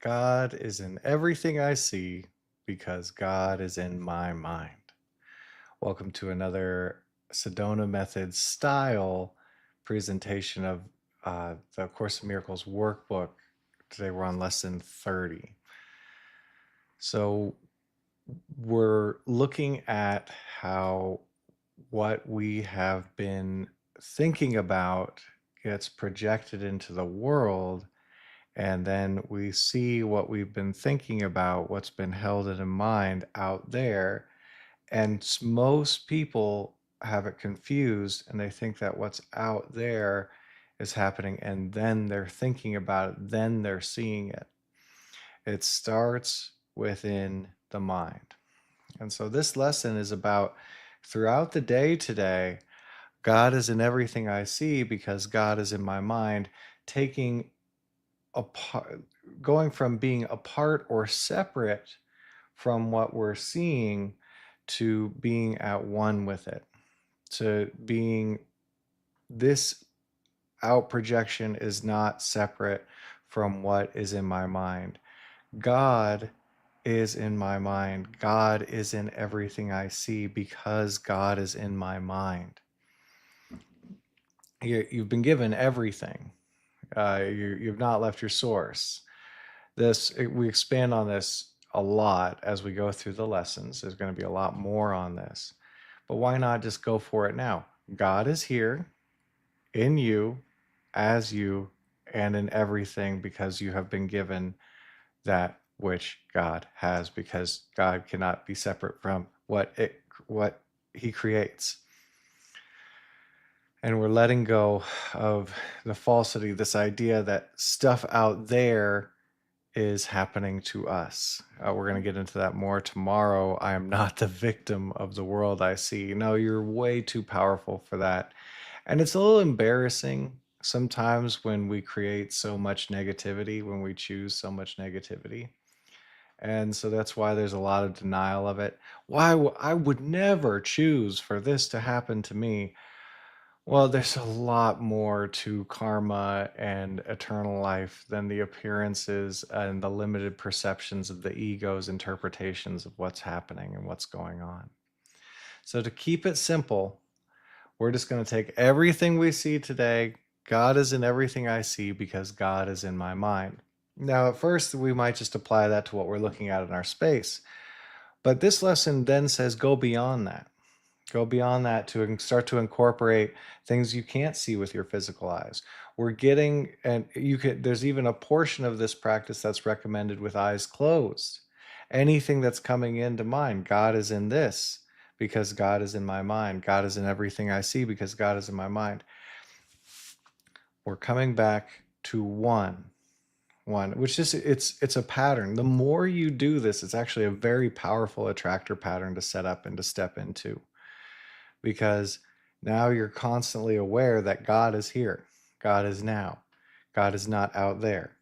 God is in everything I see because God is in my mind. Welcome to another Sedona Method style presentation of the Course in Miracles workbook. Today we're on lesson 30. So we're looking at how what we have been thinking about gets projected into the world, and then we see what we've been thinking about, what's been held in mind out there. And most people have it confused and they think that what's out there is happening, and then they're thinking about it, then they're seeing it. It starts within the mind. And so this lesson is about throughout the day today, God is in everything I see because God is in my mind, taking apart, going from being apart or separate from what we're seeing to being at one with it, to being this out projection is not separate from what is in my mind. God is in my mind. God is in everything I see because God is in my mind. You've been given everything. You've not left your source. We expand on this a lot as we go through the lessons. There's going to be a lot more on this. But why not just go for it now? God is here in you, as you, and in everything because you have been given that which God has, because God cannot be separate from what he creates. And we're letting go of the falsity, this idea that stuff out there is happening to us. We're going to get into that more tomorrow. I am not the victim of the world I see. No, you're way too powerful for that. And it's a little embarrassing sometimes when we create so much negativity, when we choose so much negativity. And so that's why there's a lot of denial of it. I would never choose for this to happen to me. Well, there's a lot more to karma and eternal life than the appearances and the limited perceptions of the ego's interpretations of what's happening and what's going on. So to keep it simple, we're just going to take everything we see today. God is in everything I see because God is in my mind. Now, at first, we might just apply that to what we're looking at in our space. But this lesson then says go beyond that. Go beyond that to start to incorporate things you can't see with your physical eyes. We're getting, and there's even a portion of this practice that's recommended with eyes closed. Anything that's coming into mind, God is in this because God is in my mind. God is in everything I see because God is in my mind. We're coming back to one, which is, it's a pattern. The more you do this, it's actually a very powerful attractor pattern to set up and to step into, because now you're constantly aware that God is here. God is now. God is not out there.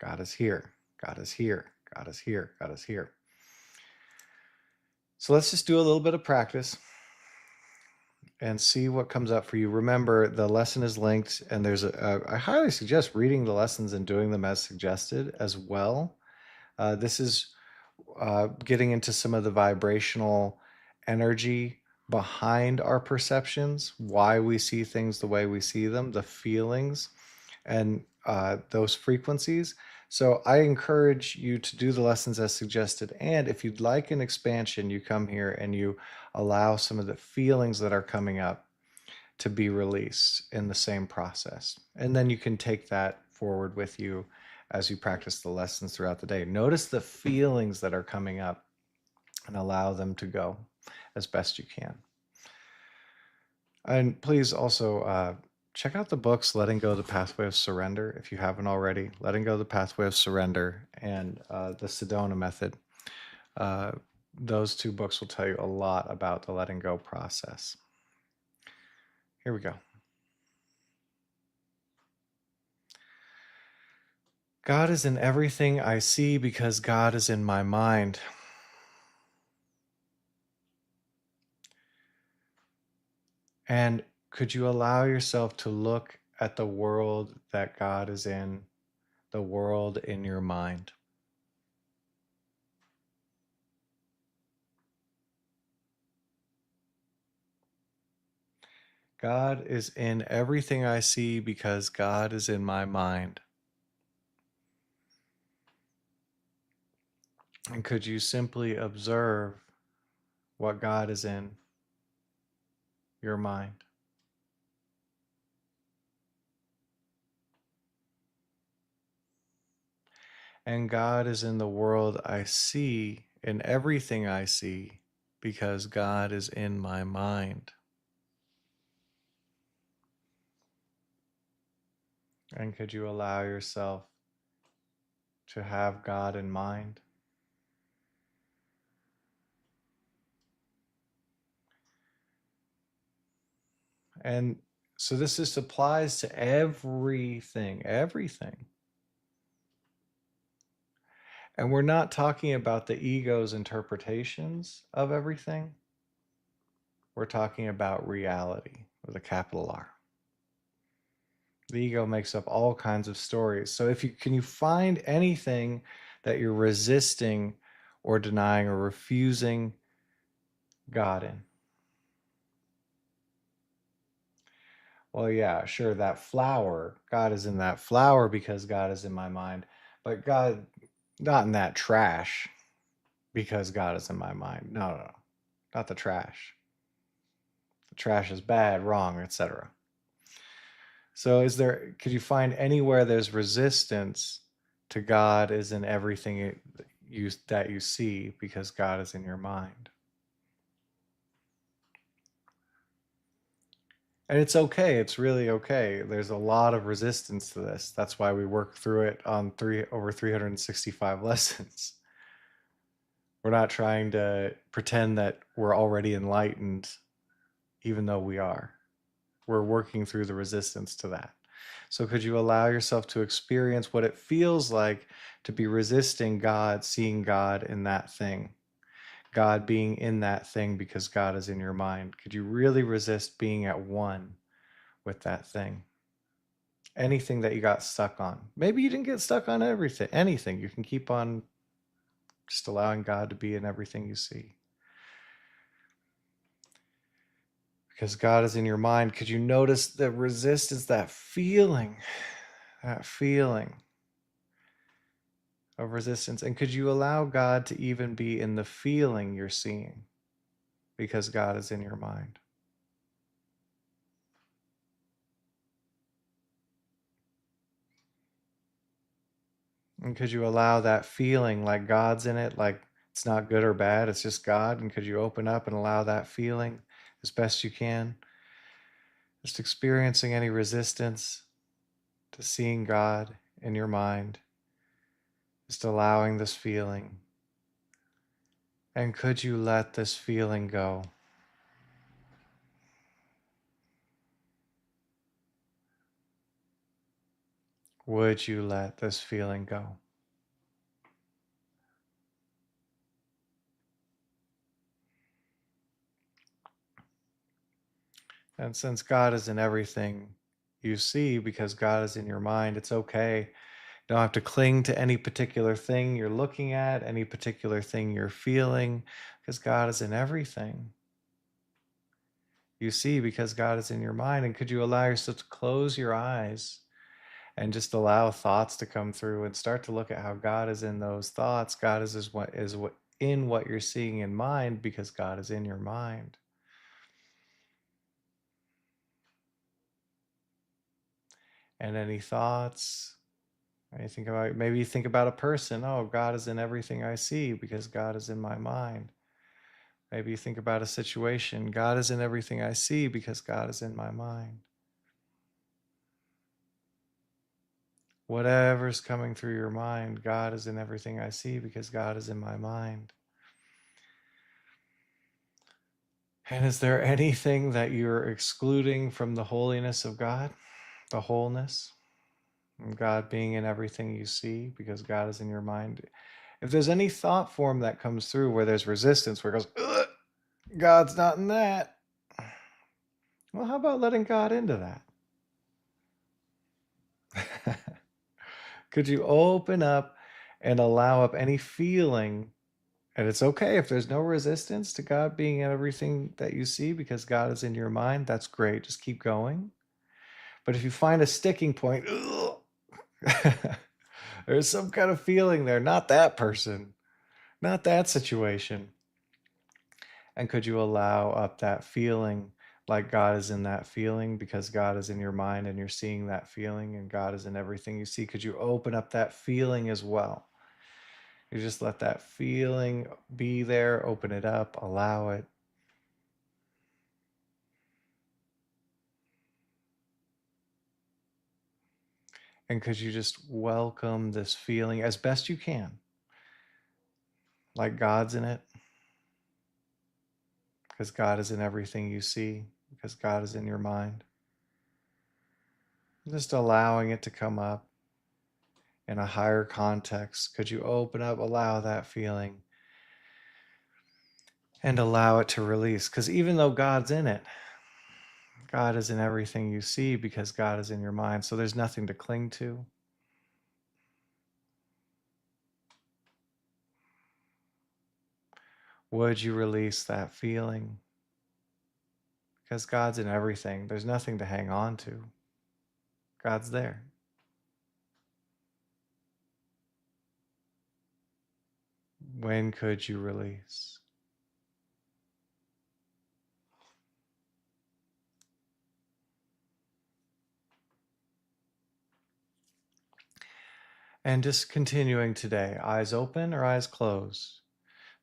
God is here. God is here. God is here. God is here. So let's just do a little bit of practice and see what comes up for you. Remember, the lesson is linked, and I highly suggest reading the lessons and doing them as suggested as well. This is getting into some of the vibrational energy behind our perceptions, why we see things the way we see them, the feelings, and those frequencies. So I encourage you to do the lessons as suggested. And if you'd like an expansion, you come here and you allow some of the feelings that are coming up to be released in the same process. And then you can take that forward with you as you practice the lessons throughout the day. Notice the feelings that are coming up and allow them to go as best you can. And please also check out the books, Letting Go the Pathway of Surrender, if you haven't already. Letting Go the Pathway of Surrender and the Sedona Method. Those two books will tell you a lot about the letting go process. Here we go. God is in everything I see because God is in my mind. And could you allow yourself to look at the world that God is in, the world in your mind? God is in everything I see because God is in my mind. And could you simply observe what God is in your mind? And God is in the world I see, in everything I see, because God is in my mind. And could you allow yourself to have God in mind? And so this just applies to everything, everything. And we're not talking about the ego's interpretations of everything. We're talking about reality with a capital R. The ego makes up all kinds of stories. So if you can you find anything that you're resisting or denying or refusing God in? Well, yeah, sure, that flower, God is in that flower because God is in my mind, but God not in that trash because God is in my mind. No, no, no. Not the trash. The trash is bad, wrong, etc. So could you find anywhere there's resistance to God is in everything that you see because God is in your mind? And it's okay. It's really okay. There's a lot of resistance to this. That's why we work through it on over 365 lessons. We're not trying to pretend that we're already enlightened, even though we are. We're working through the resistance to that. So could you allow yourself to experience what it feels like to be resisting God, seeing God in that thing, God being in that thing because God is in your mind? Could you really resist being at one with that thing? Anything that you got stuck on. Maybe you didn't get stuck on anything. You can keep on just allowing God to be in everything you see. Because God is in your mind. Could you notice the resistance, that feeling of resistance? And could you allow God to even be in the feeling you're seeing because God is in your mind? And could you allow that feeling like God's in it, like it's not good or bad, it's just God? And could you open up and allow that feeling as best you can? Just experiencing any resistance to seeing God in your mind, just allowing this feeling. And could you let this feeling go? Would you let this feeling go? And since God is in everything you see, because God is in your mind, it's okay. You don't have to cling to any particular thing you're looking at, any particular thing you're feeling, because God is in everything you see, because God is in your mind. And could you allow yourself to close your eyes and just allow thoughts to come through and start to look at how God is in those thoughts? God is what in what you're seeing in mind because God is in your mind. And any thoughts, maybe you think about a person. Oh, God is in everything I see because God is in my mind. Maybe you think about a situation. God is in everything I see because God is in my mind. Whatever's coming through your mind, God is in everything I see because God is in my mind. And is there anything that you're excluding from the holiness of God, the wholeness, and God being in everything you see because God is in your mind? If there's any thought form that comes through where there's resistance, where it goes, ugh, God's not in that. Well, how about letting God into that? Could you open up and allow up any feeling And it's okay if there's no resistance to God being in everything that you see because God is in your mind. That's great. Just keep going. But if you find a sticking point, there's some kind of feeling there, not that person, not that situation. And could you allow up that feeling like God is in that feeling because God is in your mind and you're seeing that feeling and God is in everything you see? Could you open up that feeling as well? You just let that feeling be there, open it up, allow it. And could you just welcome this feeling as best you can, like God's in it, because God is in everything you see, because God is in your mind. Just allowing it to come up in a higher context. Could you open up, allow that feeling, and allow it to release? Because even though God's in it, God is in everything you see because God is in your mind. So there's nothing to cling to. Would you release that feeling? Because God's in everything. There's nothing to hang on to. God's there. When could you release? And just continuing today, eyes open or eyes closed?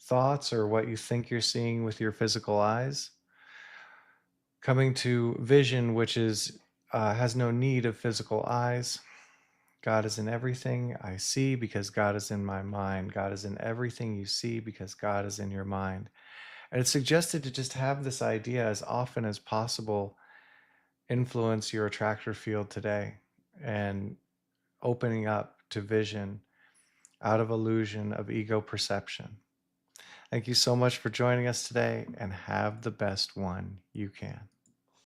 Thoughts or what you think you're seeing with your physical eyes? Coming to vision, which is has no need of physical eyes. God is in everything I see because God is in my mind. God is in everything you see because God is in your mind. And it's suggested to just have this idea as often as possible influence your attractor field today and opening up to vision out of illusion of ego perception. Thank you so much for joining us today and have the best one you can.